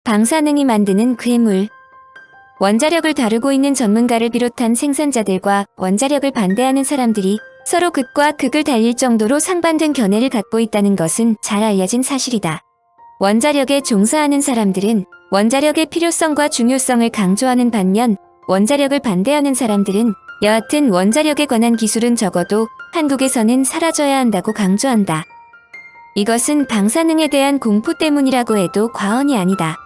방사능이 만드는 괴물. 원자력을 다루고 있는 전문가를 비롯한 생산자들과 원자력을 반대하는 사람들이 서로 극과 극을 달릴 정도로 상반된 견해를 갖고 있다는 것은 잘 알려진 사실이다. 원자력에 종사하는 사람들은 원자력의 필요성과 중요성을 강조하는 반면 원자력을 반대하는 사람들은 여하튼 원자력에 관한 기술은 적어도 한국에서는 사라져야 한다고 강조한다. 이것은 방사능에 대한 공포 때문이라고 해도 과언이 아니다.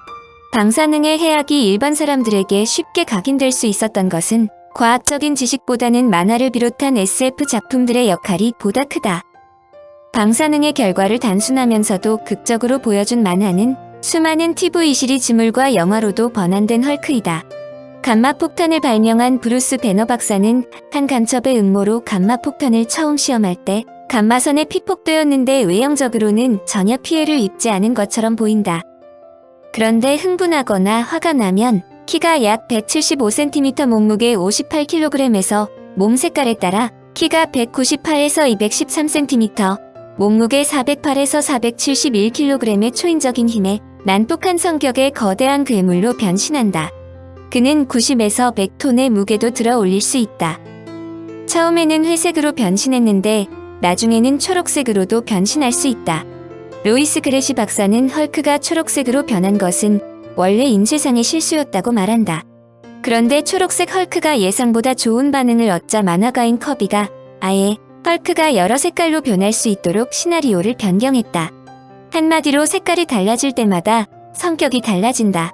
방사능의 해악이 일반 사람들에게 쉽게 각인될 수 있었던 것은 과학적인 지식보다는 만화를 비롯한 SF 작품들의 역할이 보다 크다. 방사능의 결과를 단순하면서도 극적으로 보여준 만화는 수많은 TV 시리즈물과 영화로도 번안된 헐크이다. 감마폭탄을 발명한 브루스 배너 박사는 한 간첩의 음모로 감마폭탄을 처음 시험할 때 감마선에 피폭되었는데 외형적으로는 전혀 피해를 입지 않은 것처럼 보인다. 그런데 흥분하거나 화가 나면 키가 약 175cm, 몸무게 58kg에서 몸 색깔에 따라 키가 198에서 213cm, 몸무게 408에서 471kg의 초인적인 힘에 난폭한 성격의 거대한 괴물로 변신한다. 그는 90에서 100톤의 무게도 들어 올릴 수 있다. 처음에는 회색으로 변신했는데 나중에는 초록색으로도 변신할 수 있다. 로이스 그레시 박사는 헐크가 초록색으로 변한 것은 원래 임세상의 실수였다고 말한다. 그런데 초록색 헐크가 예상보다 좋은 반응을 얻자 만화가인 커비가 아예 헐크가 여러 색깔로 변할 수 있도록 시나리오를 변경했다. 한마디로 색깔이 달라질 때마다 성격이 달라진다.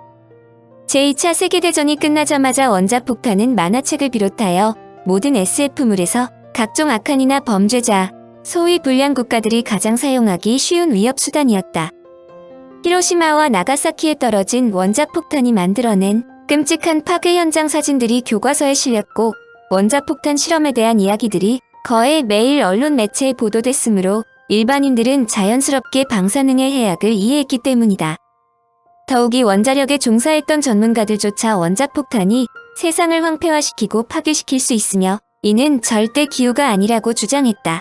제2차 세계대전이 끝나자마자 원자폭탄은 만화책을 비롯하여 모든 SF물에서 각종 악한이나 범죄자, 소위 불량 국가들이 가장 사용하기 쉬운 위협수단이었다. 히로시마와 나가사키에 떨어진 원자폭탄이 만들어낸 끔찍한 파괴 현장 사진들이 교과서에 실렸고 원자폭탄 실험에 대한 이야기들이 거의 매일 언론 매체에 보도됐으므로 일반인들은 자연스럽게 방사능의 해악을 이해했기 때문이다. 더욱이 원자력에 종사했던 전문가들조차 원자폭탄이 세상을 황폐화시키고 파괴시킬 수 있으며 이는 절대 기후가 아니라고 주장했다.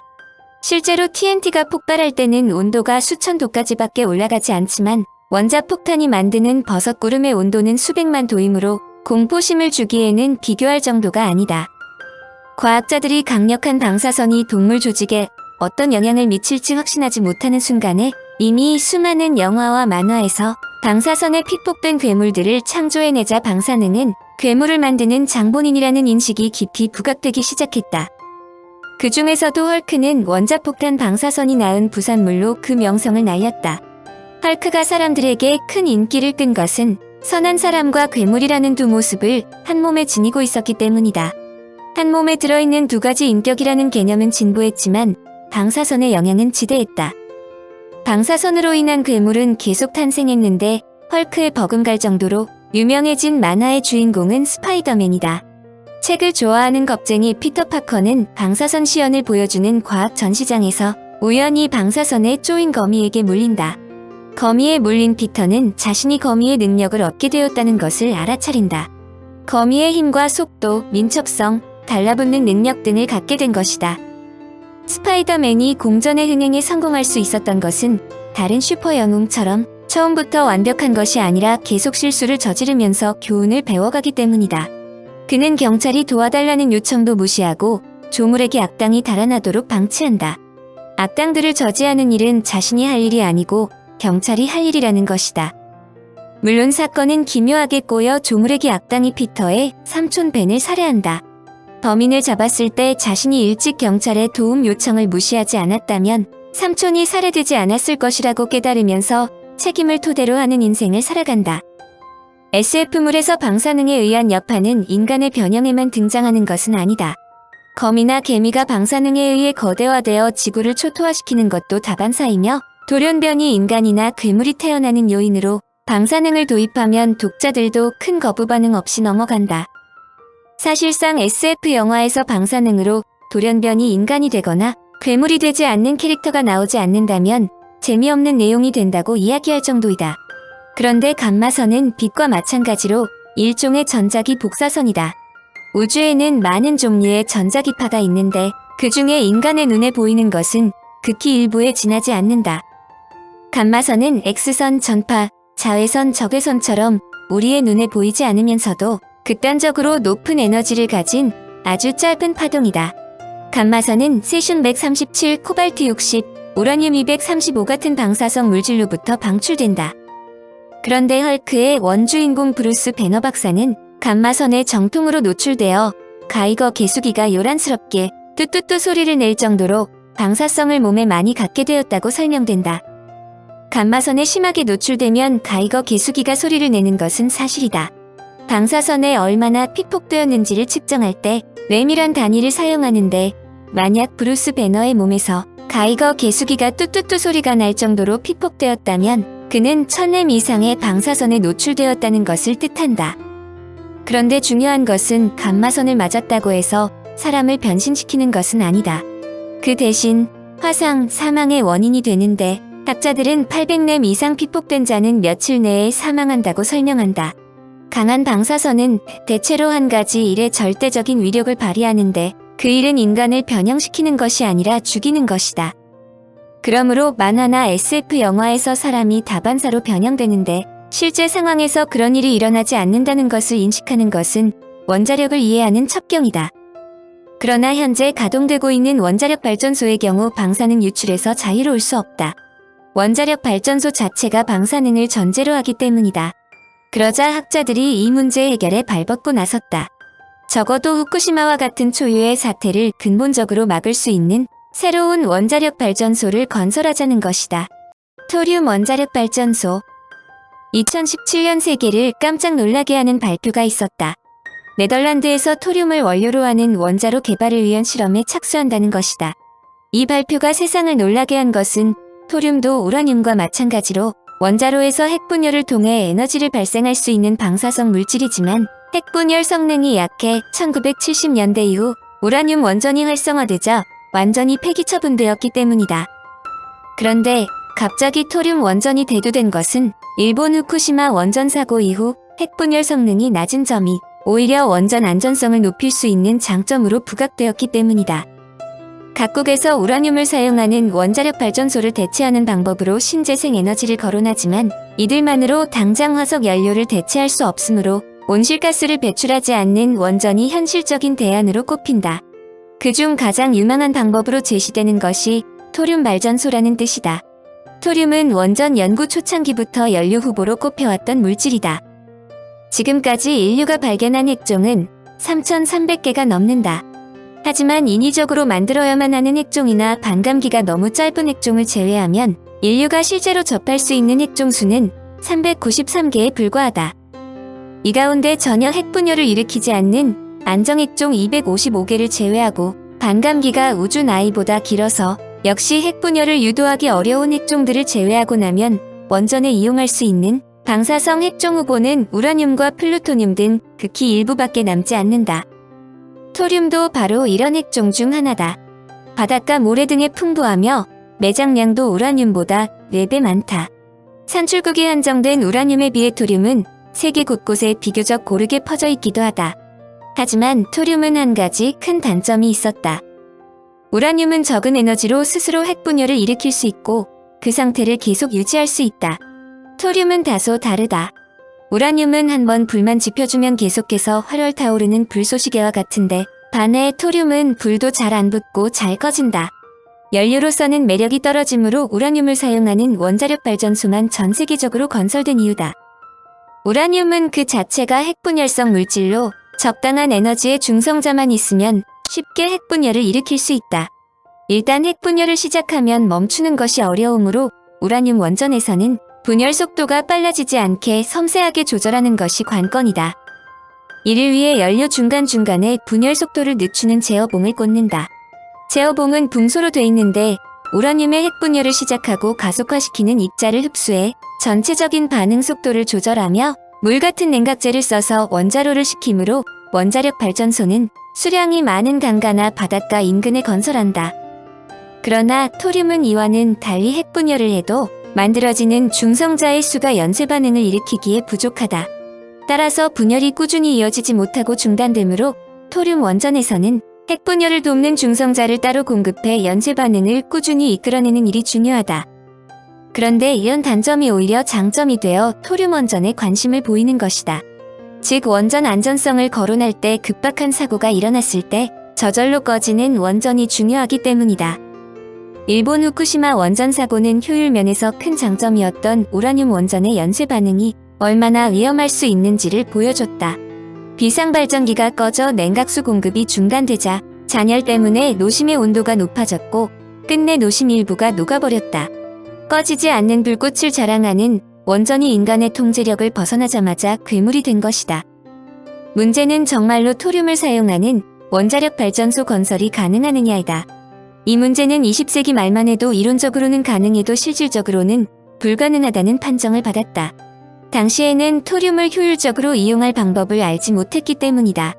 실제로 TNT가 폭발할 때는 온도가 수천 도까지밖에 올라가지 않지만 원자폭탄이 만드는 버섯구름의 온도는 수백만 도이므로 공포심을 주기에는 비교할 정도가 아니다. 과학자들이 강력한 방사선이 동물 조직에 어떤 영향을 미칠지 확신하지 못하는 순간에 이미 수많은 영화와 만화에서 방사선에 피폭된 괴물들을 창조해내자 방사능은 괴물을 만드는 장본인이라는 인식이 깊이 부각되기 시작했다. 그 중에서도 헐크는 원자폭탄 방사선이 낳은 부산물로 그 명성을 날렸다. 헐크가 사람들에게 큰 인기를 끈 것은 선한 사람과 괴물이라는 두 모습을 한 몸에 지니고 있었기 때문이다. 한 몸에 들어있는 두 가지 인격이라는 개념은 진보했지만 방사선의 영향은 지대했다. 방사선으로 인한 괴물은 계속 탄생했는데 헐크에 버금갈 정도로 유명해진 만화의 주인공은 스파이더맨이다. 책을 좋아하는 겁쟁이 피터 파커는 방사선 시연을 보여주는 과학 전시장에서 우연히 방사선에 쪼인 거미에게 물린다. 거미에 물린 피터는 자신이 거미의 능력을 얻게 되었다는 것을 알아차린다. 거미의 힘과 속도, 민첩성, 달라붙는 능력 등을 갖게 된 것이다. 스파이더맨이 공전의 흥행에 성공할 수 있었던 것은 다른 슈퍼 영웅처럼 처음부터 완벽한 것이 아니라 계속 실수를 저지르면서 교훈을 배워가기 때문이다. 그는 경찰이 도와달라는 요청도 무시하고 조물에게 악당이 달아나도록 방치한다. 악당들을 저지하는 일은 자신이 할 일이 아니고 경찰이 할 일이라는 것이다. 물론 사건은 기묘하게 꼬여 조물에게 악당이 피터의 삼촌 벤을 살해한다. 범인을 잡았을 때 자신이 일찍 경찰의 도움 요청을 무시하지 않았다면 삼촌이 살해되지 않았을 것이라고 깨달으면서 책임을 토대로 하는 인생을 살아간다. SF물에서 방사능에 의한 여파는 인간의 변형에만 등장하는 것은 아니다. 거미나 개미가 방사능에 의해 거대화되어 지구를 초토화시키는 것도 다반사이며 돌연변이 인간이나 괴물이 태어나는 요인으로 방사능을 도입하면 독자들도 큰 거부 반응 없이 넘어간다. 사실상 SF 영화에서 방사능으로 돌연변이 인간이 되거나 괴물이 되지 않는 캐릭터가 나오지 않는다면 재미없는 내용이 된다고 이야기할 정도이다. 그런데 감마선은 빛과 마찬가지로 일종의 전자기 복사선이다. 우주에는 많은 종류의 전자기파가 있는데 그 중에 인간의 눈에 보이는 것은 극히 일부에 지나지 않는다. 감마선은 X선 전파, 자외선, 적외선처럼 우리의 눈에 보이지 않으면서도 극단적으로 높은 에너지를 가진 아주 짧은 파동이다. 감마선은 세슘 137, 코발트 60, 우라늄 235 같은 방사성 물질로부터 방출된다. 그런데 헐크의 원주인공 브루스 배너 박사는 감마선에 정통으로 노출되어 가이거 개수기가 요란스럽게 뚜뚜뚜 소리를 낼 정도로 방사성을 몸에 많이 갖게 되었다고 설명된다. 감마선에 심하게 노출되면 가이거 개수기가 소리를 내는 것은 사실이다. 방사선에 얼마나 피폭되었는지를 측정할 때 램이란 단위를 사용하는데 만약 브루스 배너의 몸에서 가이거 개수기가 뚜뚜뚜 소리가 날 정도로 피폭되었다면 그는 1000램 이상의 방사선에 노출되었다는 것을 뜻한다. 그런데 중요한 것은 감마선을 맞았다고 해서 사람을 변신시키는 것은 아니다. 그 대신 화상, 사망의 원인이 되는데 학자들은 800램 이상 피폭된 자는 며칠 내에 사망한다고 설명한다. 강한 방사선은 대체로 한 가지 일에 절대적인 위력을 발휘하는데 그 일은 인간을 변형시키는 것이 아니라 죽이는 것이다. 그러므로 만화나 SF 영화에서 사람이 다반사로 변형되는데 실제 상황에서 그런 일이 일어나지 않는다는 것을 인식하는 것은 원자력을 이해하는 첩경이다. 그러나 현재 가동되고 있는 원자력 발전소의 경우 방사능 유출에서 자유로울 수 없다. 원자력 발전소 자체가 방사능을 전제로 하기 때문이다. 그러자 학자들이 이 문제 해결에 발벗고 나섰다. 적어도 후쿠시마와 같은 초유의 사태를 근본적으로 막을 수 있는 새로운 원자력 발전소를 건설하자는 것이다. 토륨 원자력 발전소. 2017년 세계를 깜짝 놀라게 하는 발표가 있었다. 네덜란드에서 토륨을 원료로 하는 원자로 개발을 위한 실험에 착수한다는 것이다. 이 발표가 세상을 놀라게 한 것은 토륨도 우라늄과 마찬가지로 원자로에서 핵분열을 통해 에너지를 발생할 수 있는 방사성 물질이지만 핵분열 성능이 약해 1970년대 이후 우라늄 원전이 활성화되자 완전히 폐기 처분되었기 때문이다. 그런데 갑자기 토륨 원전이 대두된 것은 일본 후쿠시마 원전 사고 이후 핵분열 성능이 낮은 점이 오히려 원전 안전성을 높일 수 있는 장점으로 부각되었기 때문이다. 각국에서 우라늄을 사용하는 원자력 발전소를 대체하는 방법으로 신재생 에너지를 거론하지만 이들만으로 당장 화석 연료를 대체할 수 없으므로 온실가스를 배출하지 않는 원전이 현실적인 대안으로 꼽힌다. 그중 가장 유망한 방법으로 제시되는 것이 토륨 발전소라는 뜻이다. 토륨은 원전 연구 초창기부터 연료 후보로 꼽혀왔던 물질이다. 지금까지 인류가 발견한 핵종은 3,300개가 넘는다. 하지만 인위적으로 만들어야만 하는 핵종이나 반감기가 너무 짧은 핵종을 제외하면 인류가 실제로 접할 수 있는 핵종 수는 393개에 불과하다. 이 가운데 전혀 핵분열을 일으키지 않는 안정핵종 255개를 제외하고 반감기가 우주 나이보다 길어서 역시 핵분열을 유도하기 어려운 핵종들을 제외하고 나면 원전에 이용할 수 있는 방사성 핵종 후보는 우라늄과 플루토늄 등 극히 일부밖에 남지 않는다. 토륨도 바로 이런 핵종 중 하나다. 바닷가 모래 등에 풍부하며 매장량도 우라늄보다 4배 많다. 산출국이 한정된 우라늄에 비해 토륨은 세계 곳곳에 비교적 고르게 퍼져 있기도 하다. 하지만 토륨은 한 가지 큰 단점이 있었다. 우라늄은 적은 에너지로 스스로 핵분열을 일으킬 수 있고 그 상태를 계속 유지할 수 있다. 토륨은 다소 다르다. 우라늄은 한번 불만 지펴주면 계속해서 활활 타오르는 불쏘시개와 같은데 반해 토륨은 불도 잘 안 붙고 잘 꺼진다. 연료로서는 매력이 떨어지므로 우라늄을 사용하는 원자력 발전소만 전 세계적으로 건설된 이유다. 우라늄은 그 자체가 핵분열성 물질로 적당한 에너지의 중성자만 있으면 쉽게 핵분열을 일으킬 수 있다. 일단 핵분열을 시작하면 멈추는 것이 어려우므로 우라늄 원전에서는 분열 속도가 빨라지지 않게 섬세하게 조절하는 것이 관건이다. 이를 위해 연료 중간중간에 분열 속도를 늦추는 제어봉을 꽂는다. 제어봉은 붕소로 돼 있는데 우라늄의 핵분열을 시작하고 가속화시키는 입자를 흡수해 전체적인 반응 속도를 조절하며 물 같은 냉각제를 써서 원자로를 식히므로 원자력 발전소는 수량이 많은 강가나 바닷가 인근에 건설한다. 그러나 토륨은 이와는 달리 핵분열을 해도 만들어지는 중성자의 수가 연쇄 반응을 일으키기에 부족하다. 따라서 분열이 꾸준히 이어지지 못하고 중단되므로 토륨 원전에서는 핵분열을 돕는 중성자를 따로 공급해 연쇄 반응을 꾸준히 이끌어내는 일이 중요하다. 그런데 이런 단점이 오히려 장점이 되어 토륨 원전에 관심을 보이는 것이다. 즉 원전 안전성을 거론할 때 급박한 사고가 일어났을 때 저절로 꺼지는 원전이 중요하기 때문이다. 일본 후쿠시마 원전 사고는 효율 면에서 큰 장점이었던 우라늄 원전의 연쇄 반응이 얼마나 위험할 수 있는지를 보여줬다. 비상발전기가 꺼져 냉각수 공급이 중단되자 잔열 때문에 노심의 온도가 높아졌고 끝내 노심 일부가 녹아버렸다. 꺼지지 않는 불꽃을 자랑하는 원전이 인간의 통제력을 벗어나자마자 괴물이 된 것이다. 문제는 정말로 토륨을 사용하는 원자력 발전소 건설이 가능하느냐이다. 이 문제는 20세기 말만 해도 이론적으로는 가능해도 실질적으로는 불가능하다는 판정을 받았다. 당시에는 토륨을 효율적으로 이용할 방법을 알지 못했기 때문이다.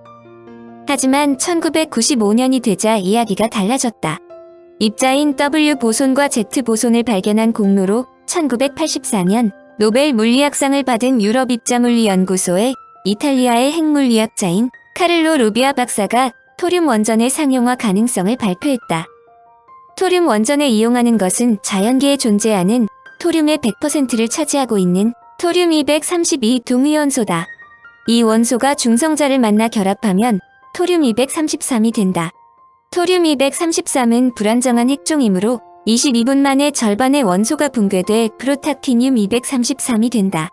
하지만 1995년이 되자 이야기가 달라졌다. 입자인 W 보손과 Z 보손을 발견한 공로로 1984년 노벨 물리학상을 받은 유럽 입자물리연구소의 이탈리아의 핵물리학자인 카를로 루비아 박사가 토륨 원전의 상용화 가능성을 발표했다. 토륨 원전에 이용하는 것은 자연계에 존재하는 토륨의 100%를 차지하고 있는 토륨 232 동위원소다. 이 원소가 중성자를 만나 결합하면 토륨 233이 된다. 토륨 233은 불안정한 핵종이므로 22분 만에 절반의 원소가 붕괴돼 프로탁티늄 233이 된다.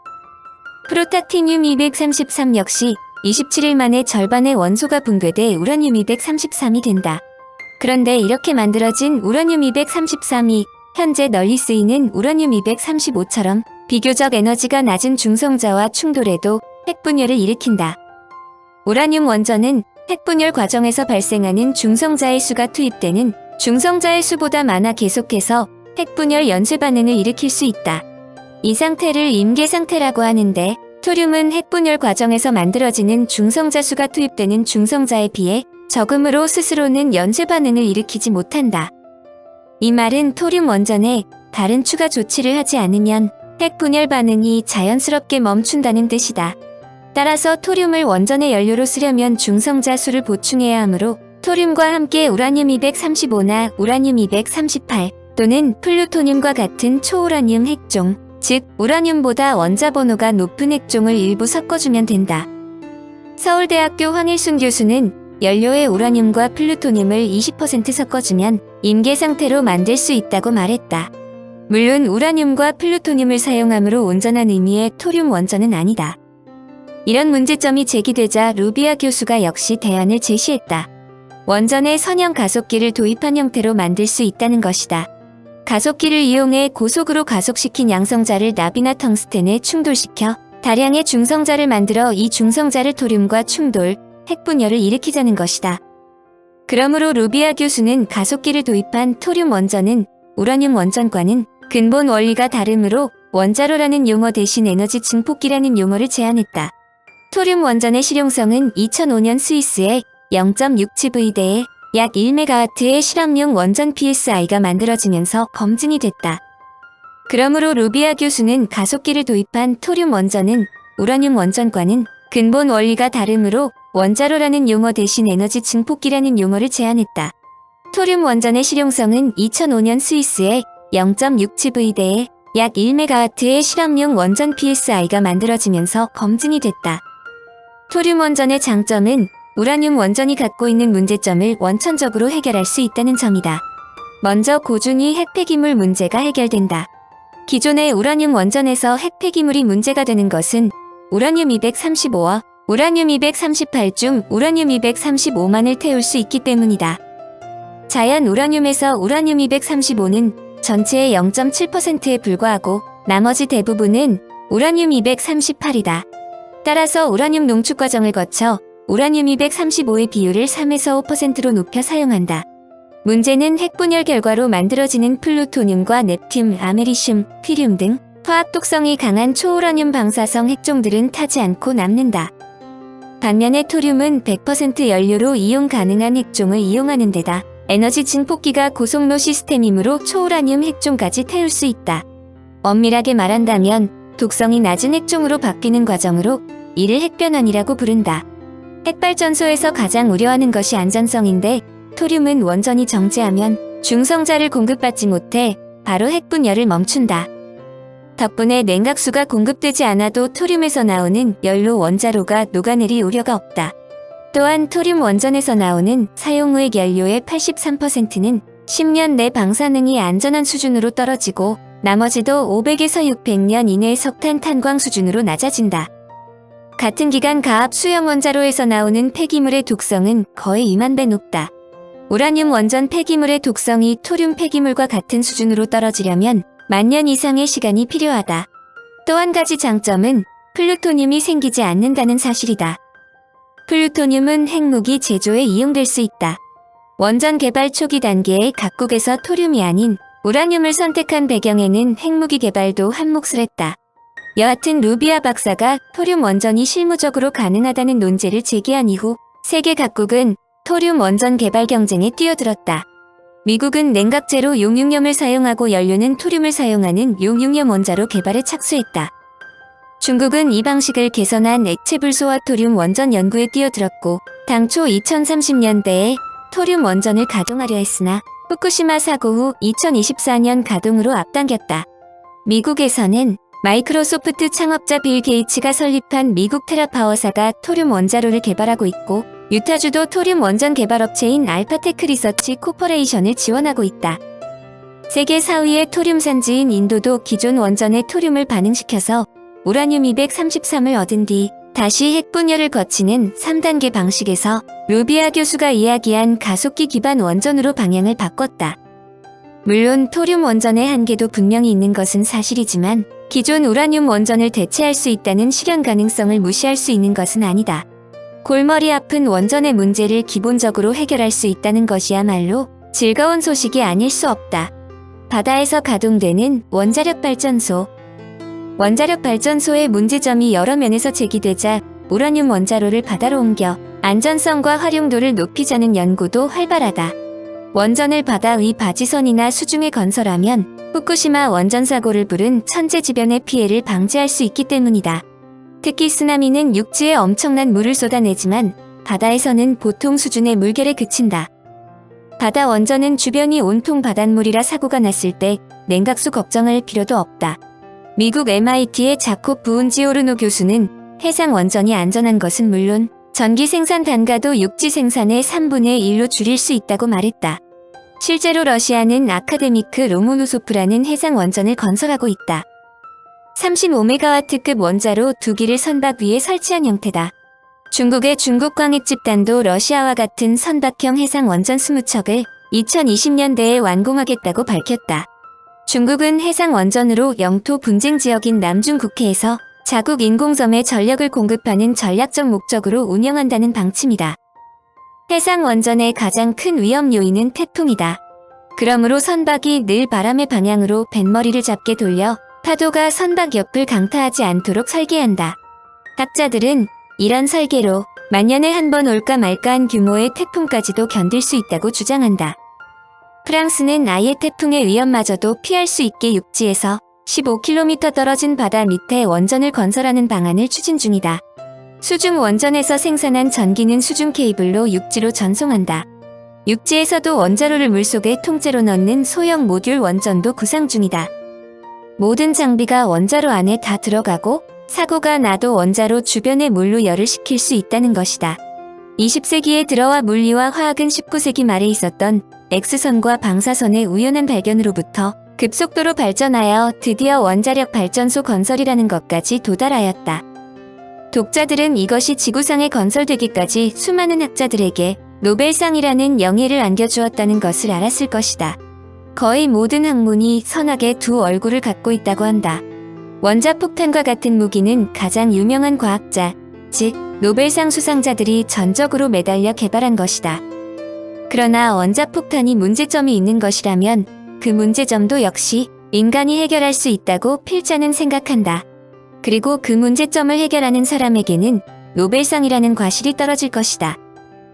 프로탁티늄 233 역시 27일 만에 절반의 원소가 붕괴돼 우라늄 233이 된다. 그런데 이렇게 만들어진 우라늄 233이 현재 널리 쓰이는 우라늄 235처럼 비교적 에너지가 낮은 중성자와 충돌해도 핵분열을 일으킨다. 우라늄 원전은 핵분열 과정에서 발생하는 중성자의 수가 투입되는 중성자의 수보다 많아 계속해서 핵분열 연쇄 반응을 일으킬 수 있다. 이 상태를 임계 상태라고 하는데 토륨은 핵분열 과정에서 만들어지는 중성자 수가 투입되는 중성자에 비해 적음으로 스스로는 연쇄 반응을 일으키지 못한다. 이 말은 토륨 원전에 다른 추가 조치를 하지 않으면 핵분열 반응이 자연스럽게 멈춘다는 뜻이다. 따라서 토륨을 원전의 연료로 쓰려면 중성자 수를 보충해야 하므로 토륨과 함께 우라늄 235나 우라늄 238 또는 플루토늄과 같은 초우라늄 핵종, 즉 우라늄보다 원자 번호가 높은 핵종을 일부 섞어주면 된다. 서울대학교 황일순 교수는 연료에 우라늄과 플루토늄을 20% 섞어주면 임계 상태로 만들 수 있다고 말했다. 물론 우라늄과 플루토늄을 사용함으로 온전한 의미의 토륨 원전은 아니다. 이런 문제점이 제기되자 루비아 교수가 역시 대안을 제시했다. 원전에 선형 가속기를 도입한 형태로 만들 수 있다는 것이다. 가속기를 이용해 고속으로 가속시킨 양성자를 납이나 텅스텐에 충돌시켜 다량의 중성자를 만들어 이 중성자를 토륨과 충돌, 핵분열을 일으키자는 것이다. 그러므로 루비아 교수는 가속기를 도입한 토륨 원전은 우라늄 원전과는 근본 원리가 다르므로 원자로라는 용어 대신 에너지 증폭기라는 용어를 제안했다. 토륨 원전의 실용성은 2005년 스위스에 0.67V대에 약 1MW의 실험용 원전 PSI가 만들어지면서 검증이 됐다. 그러므로 루비아 교수는 가속기를 도입한 토륨 원전은 우라늄 원전과는 근본 원리가 다르므로 원자로라는 용어 대신 에너지 증폭기라는 용어를 제안했다. 토륨 원전의 실용성은 2005년 스위스에 0.67V대에 약 1MW의 실험용 원전 PSI가 만들어지면서 검증이 됐다. 토륨 원전의 장점은 우라늄 원전이 갖고 있는 문제점을 원천적으로 해결할 수 있다는 점이다. 먼저 고준위 핵폐기물 문제가 해결된다. 기존의 우라늄 원전에서 핵폐기물이 문제가 되는 것은 우라늄 235와 우라늄 238 중 우라늄 235만을 태울 수 있기 때문이다. 자연 우라늄에서 우라늄 235는 전체의 0.7%에 불과하고 나머지 대부분은 우라늄 238이다. 따라서 우라늄 농축 과정을 거쳐 우라늄 235의 비율을 3에서 5%로 높여 사용한다. 문제는 핵분열 결과로 만들어지는 플루토늄과 넵튠, 아메리슘, 휘륨 등 화학 독성이 강한 초우라늄 방사성 핵종들은 타지 않고 남는다. 반면에 토륨은 100% 연료로 이용 가능한 핵종을 이용하는 데다 에너지 증폭기가 고속로 시스템이므로 초우라늄 핵종까지 태울 수 있다. 엄밀하게 말한다면 독성이 낮은 핵종으로 바뀌는 과정으로 이를 핵변환이라고 부른다. 핵발전소에서 가장 우려하는 것이 안전성인데 토륨은 원전이 정지하면 중성자를 공급받지 못해 바로 핵분열을 멈춘다. 덕분에 냉각수가 공급되지 않아도 토륨에서 나오는 연료 원자로가 녹아내릴 우려가 없다. 또한 토륨 원전에서 나오는 사용 후의 연료의 83%는 10년 내 방사능이 안전한 수준으로 떨어지고 나머지도 500에서 600년 이내 석탄 탄광 수준으로 낮아진다. 같은 기간 가압 수형 원자로에서 나오는 폐기물의 독성은 거의 2만 배 높다. 우라늄 원전 폐기물의 독성이 토륨 폐기물과 같은 수준으로 떨어지려면 10,000년 이상의 시간이 필요하다. 또 한 가지 장점은 플루토늄이 생기지 않는다는 사실이다. 플루토늄은 핵무기 제조에 이용될 수 있다. 원전 개발 초기 단계에 각국에서 토륨이 아닌 우라늄을 선택한 배경에는 핵무기 개발도 한몫을 했다. 여하튼 루비아 박사가 토륨 원전이 실무적으로 가능하다는 논제를 제기한 이후 세계 각국은 토륨 원전 개발 경쟁에 뛰어들었다. 미국은 냉각제로 용융염을 사용하고 연료는 토륨을 사용하는 용융염 원자로 개발에 착수했다. 중국은 이 방식을 개선한 액체불소화 토륨 원전 연구에 뛰어들었고 당초 2030년대에 토륨 원전을 가동하려 했으나 후쿠시마 사고 후 2024년 가동으로 앞당겼다. 미국에서는 마이크로소프트 창업자 빌 게이츠가 설립한 미국 테라파워사가 토륨 원자로를 개발하고 있고 유타주도 토륨 원전 개발업체인 알파테크 리서치 코퍼레이션을 지원하고 있다. 세계 4위의 토륨 산지인 인도도 기존 원전에 토륨을 반응시켜서 우라늄 233을 얻은 뒤 다시 핵분열을 거치는 3단계 방식에서 루비아 교수가 이야기한 가속기 기반 원전으로 방향을 바꿨다. 물론 토륨 원전의 한계도 분명히 있는 것은 사실이지만 기존 우라늄 원전을 대체할 수 있다는 실현 가능성을 무시할 수 있는 것은 아니다. 골머리 아픈 원전의 문제를 기본적으로 해결할 수 있다는 것이야말로 즐거운 소식이 아닐 수 없다. 바다에서 가동되는 원자력 발전소. 원자력 발전소의 문제점이 여러 면에서 제기되자 우라늄 원자로를 바다로 옮겨 안전성과 활용도를 높이자는 연구도 활발하다. 원전을 바다 위 바지선이나 수중에 건설하면 후쿠시마 원전 사고를 부른 천재지변의 피해를 방지할 수 있기 때문이다. 특히 쓰나미는 육지에 엄청난 물을 쏟아내지만 바다에서는 보통 수준의 물결에 그친다. 바다 원전은 주변이 온통 바닷물이라 사고가 났을 때 냉각수 걱정할 필요도 없다. 미국 MIT의 자콥 부운지오르노 교수는 해상 원전이 안전한 것은 물론 전기 생산 단가도 육지 생산의 3분의 1로 줄일 수 있다고 말했다. 실제로 러시아는 아카데미크 로모노소프라는 해상 원전을 건설하고 있다. 35메가와트급 원자로 2기를 선박 위에 설치한 형태다. 중국의 중국광역집단도 러시아와 같은 선박형 해상 원전 20척을 2020년대에 완공하겠다고 밝혔다. 중국은 해상 원전으로 영토 분쟁 지역인 남중 국해에서 자국 인공섬에 전력을 공급하는 전략적 목적으로 운영한다는 방침이다. 해상 원전의 가장 큰 위험 요인은 태풍이다. 그러므로 선박이 늘 바람의 방향으로 뱃머리를 잡게 돌려 파도가 선박 옆을 강타하지 않도록 설계한다. 학자들은 이런 설계로 만년에 한 번 올까 말까한 규모의 태풍까지도 견딜 수 있다고 주장한다. 프랑스는 아예 태풍의 위험마저도 피할 수 있게 육지에서 15km 떨어진 바다 밑에 원전을 건설하는 방안을 추진 중이다. 수중 원전에서 생산한 전기는 수중 케이블로 육지로 전송한다. 육지에서도 원자로를 물속에 통째로 넣는 소형 모듈 원전도 구상 중이다. 모든 장비가 원자로 안에 다 들어가고 사고가 나도 원자로 주변의 물로 열을 식힐 수 있다는 것이다. 20세기에 들어와 물리와 화학은 19세기 말에 있었던 X선과 방사선의 우연한 발견으로부터 급속도로 발전하여 드디어 원자력 발전소 건설이라는 것까지 도달하였다. 독자들은 이것이 지구상에 건설되기까지 수많은 학자들에게 노벨상이라는 영예를 안겨주었다는 것을 알았을 것이다. 거의 모든 학문이 선악의 두 얼굴을 갖고 있다고 한다. 원자폭탄과 같은 무기는 가장 유명한 과학자, 즉 노벨상 수상자들이 전적으로 매달려 개발한 것이다. 그러나 원자폭탄이 문제점이 있는 것이라면 그 문제점도 역시 인간이 해결할 수 있다고 필자는 생각한다. 그리고 그 문제점을 해결하는 사람에게는 노벨상이라는 과실이 떨어질 것이다.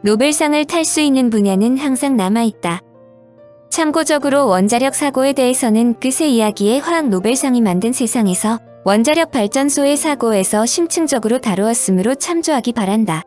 노벨상을 탈 수 있는 분야는 항상 남아있다. 참고적으로 원자력 사고에 대해서는 그새 이야기의 화학 노벨상이 만든 세상에서 원자력 발전소의 사고에서 심층적으로 다루었으므로 참조하기 바란다.